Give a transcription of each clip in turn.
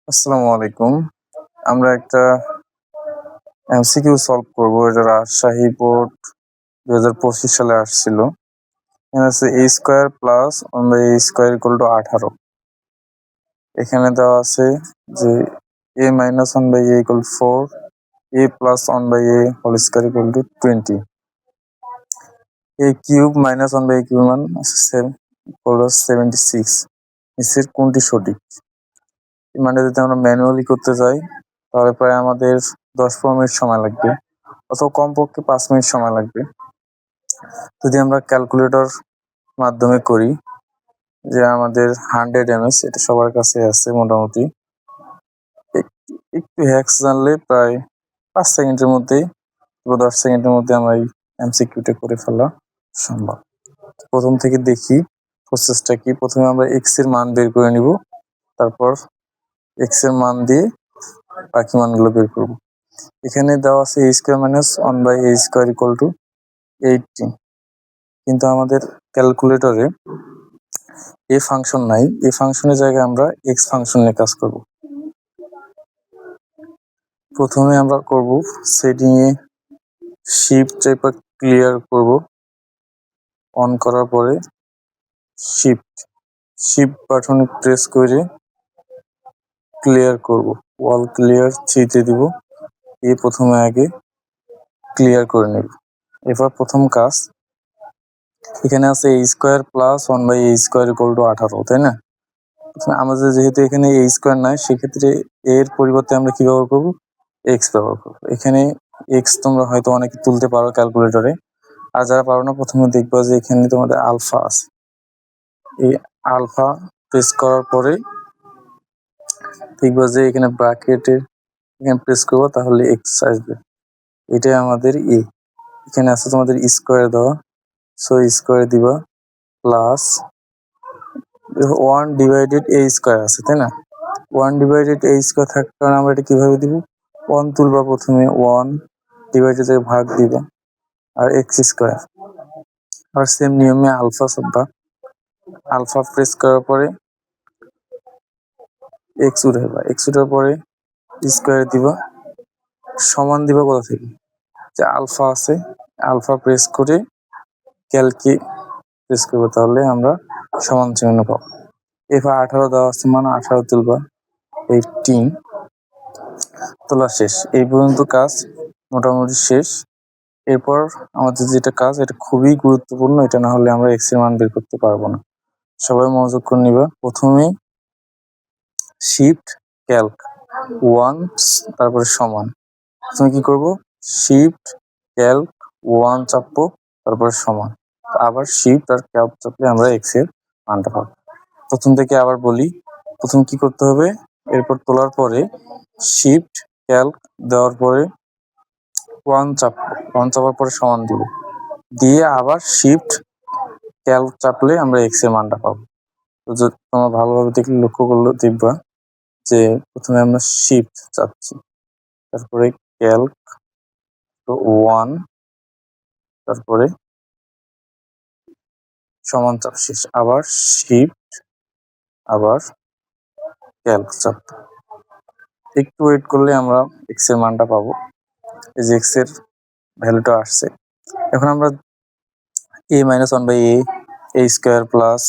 আসসালামু আলাইকুম। আমরা একটা এমসিকিউ সলভ করব। এটা রাজশাহী বোর্ড 2025 সালে আসছিল। এখানে আছে a square plus 1/a square equal to 18। এখানে দেওয়া আছে যে a minus 1/a equal 4, a plus 1/a whole square equal to 20। a cube minus 1/a cube মান আছে ইকুয়াল টু 76। নিচের কোনটি সঠিক? মানে যদি আমরা ম্যানুয়ালি করতে যাই তাহলে প্রায় আমাদের 10-15 মিনিট সময় লাগবে, অথবা কমপক্ষে 5 মিনিট সময় লাগবে। যদি আমরা ক্যালকুলেটর মাধ্যমে করি, যে আমাদের 100 mS, এটা সবার কাছে আছে মোটামুটি। একটু হ্যাক্স জানলে প্রায় 5 সেকেন্ডের মধ্যেই বা 10 সেকেন্ডের মধ্যে আমরা এই এমসিকিউটা করে ফেলা সম্ভব। প্রথম থেকে দেখি প্রসেসটা কি। প্রথমে আমরা এক্স এর মান বের করে নিব, তারপর এক্স এর মান দিয়ে বাকি মানগুলো বের করব। এখানে দেওয়া আছে a square minus 1/a square equal to 18, কিন্তু আমাদের ক্যালকুলেটরে এ ফাংশন নাই। এই ফাংশনের জায়গায় আমরা এক্স ফাংশন নিয়ে কাজ করব। প্রথমে আমরা করব সেটিং এ শিফট চেপে ক্লিয়ার করব। অন করার পরে শিফট বাটন প্রেস করে ক্লিয়ার করব। ওয়াল ক্লিয়ার 3 দিব, দিয়ে প্রথমে আগে ক্লিয়ার করে নেব। এবার প্রথম কাজ, এখানে আছে a square plus 1/a square equal to 18, তাই না? আমাদের যেহেতু এখানে a স্কয়ার নাই, সেক্ষেত্রে এর পরিবর্তে আমরা কি ব্যবহার করব? এক্স ব্যবহার করব। এখানে এক্স তোমরা হয়তো অনেকে তুলতে পারো ক্যালকুলেটরে, আর যারা পারো না প্রথমে দেখবা যে এখানে তোমাদের আলফা আছে। এই আলফা প্রেস করার পরে দেখবা যে এখানে ব্র্যাকেটের এখানে প্রেস করবো, তাহলে এক্স আসবে। এটাই আমাদের এ। এখানে আছে তোমাদের স্কোয়ার দেওয়া, সো স্কোয়ার দিবা প্লাস 1 ডিভাইডেড a স্কোয়ার আছে, তাই না? 1 ডিভাইডেড a স্কোয়ার থাকার কারণে আমরা এটা কিভাবে দিব? 1 তুলবা, প্রথমে 1 ডিভাইডেড ভাগ দিবা, আর এক্স স্কোয়ার। আর সেম নিয়মে আলফা সাব্বা, আলফা প্রেস করার পরে এক্স উঠাইবা, এক্স উঠার পরে স্কোয়ার দিবা, সমান দিবা কোথা থেকে? যে আলফা আছে, আলফা প্রেস করে ক্যালকে প্রেস করবো, তাহলে আমরা সমান চিহ্ন পাবো। এবার 18 দেওয়া আছে, মানে 18 তুলবা, 18 তোলা শেষ। এই পর্যন্ত কাজ মোটামুটি শেষ। এরপর আমাদের যেটা কাজ, এটা খুবই গুরুত্বপূর্ণ, এটা না হলে আমরা এক্স এর মান বের করতে পারবো না। সবাই মনোযোগ করে নিবা। প্রথমে শিফট ক্যালক 1, তারপরে সমান। তুমি কি করব? শিফট ক্যালক 1 চাপবো, তারপরে সমান। আবার শিফট আর ক্যালক চাপলে আমরা এক্স এর মানটা পাবো। প্রথম থেকে আবার বলি, প্রথম কি করতে হবে? এরপর তোলার পরে শিফট ক্যালক দেওয়ার পরে 1 চাপবো, 1 চাপার পরে সমান দিব, দিয়ে আবার শিফট ক্যালক চাপলে আমরা এক্স এর মানটা পাবো। তো যদি তোমরা ভালোভাবে দেখলে, লক্ষ্য করলে দেখবা যে প্রথমে আমরা শিফট চাপছি, তারপরে ক্যালক 1, তারপরে সমান চাপ শেষ, আবার শিফট, আবার ক্যালক চাপ। একটু ওয়েট করলে আমরা এক্স এর মানটা পাবো। এই যে এক্স এর ভ্যালুটা আসছে। এখন আমরা a minus 1/a square plus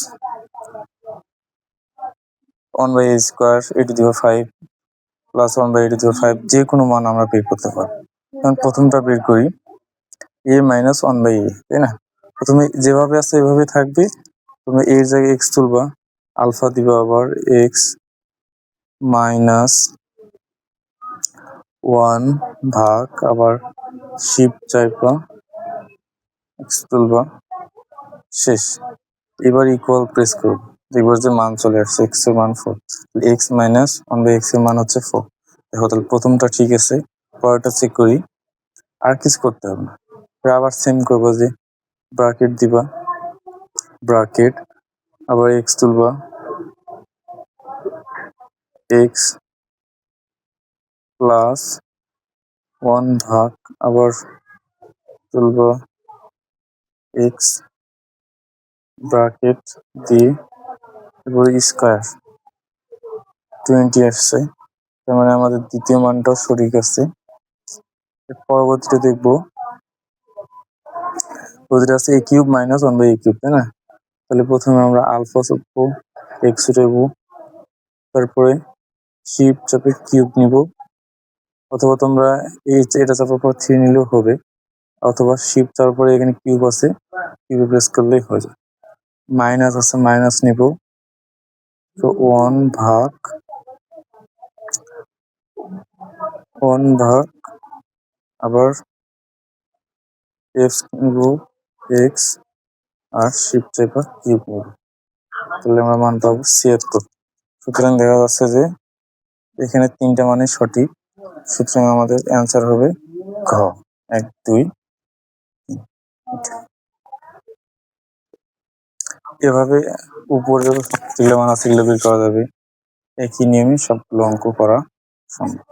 1/a square a to the power 5 plus 1/a to the power 5 যে কোনো মান আমরা বের করতে পারি। এখন প্রথমটা বের করি, a মাইনাস 1/a, তাই না? প্রথমে যেভাবে আছে এভাবে থাকবে। তুমি এর জায়গায় এক্স তুলবা, আলফা দিবা, আবার এক্স মাইনাস 1 ভাগ, আবার শিফট চাইবা, এক্স তুলবা, শেষ। এবার ইকুয়াল প্রেস করব, দেখবো যে মান চলে আসছে, এক্স এর মান 4। এক্স মাইনাস 1/x এর মান হচ্ছে 4। দেখো তাহলে প্রথমটা ঠিক আছে, পরেরটা চেক করি। আর কিছু করতে হবে না, আবার সেম করবো, যে ব্র্যাকেট দিবা, ব্র্যাকেট, আবার এক্স তুলবা, এক্স প্লাস 1 ভাগ, আবার তুলবা এক্স, ব্র্যাকেট দিয়ে এবার স্কোয়ার 20 আসছে, তার মানে আমাদের দ্বিতীয় মানটাও সঠিক আছে। পরবর্তীতে দেখবো ওদের আছে a cube minus 1/a cube, তাই না? তাহলে প্রথমে আমরা আলফা চাপবো, এক্স উঠাবো, তারপরে শিফট চাপে কিউব নিব, অথবা তোমরা এটা চাপার পর 3 নিলেও হবে, অথবা শিফট চাপার পরে এখানে কিউব আছে, কিউবে প্রেস করলেই হয়ে যায়। মাইনাস আছে, মাইনাস নিব, তো 1 ভাগ আবার এক্স নিব, এক্স, আর শিফট চাপা কিউব নিব, তাহলে আমরা মান পাবো 76। সুতরাং দেখা যাচ্ছে যে এখানে 3টা মানে সঠিক, সুতরাং আমাদের অ্যান্সার হবে ঘ, 1 2 3। এভাবে উপরে যেগুলো মান আছে সেগুলো বের করা যাবে। একই নিয়মে সবগুলো অঙ্ক করা সম্ভব।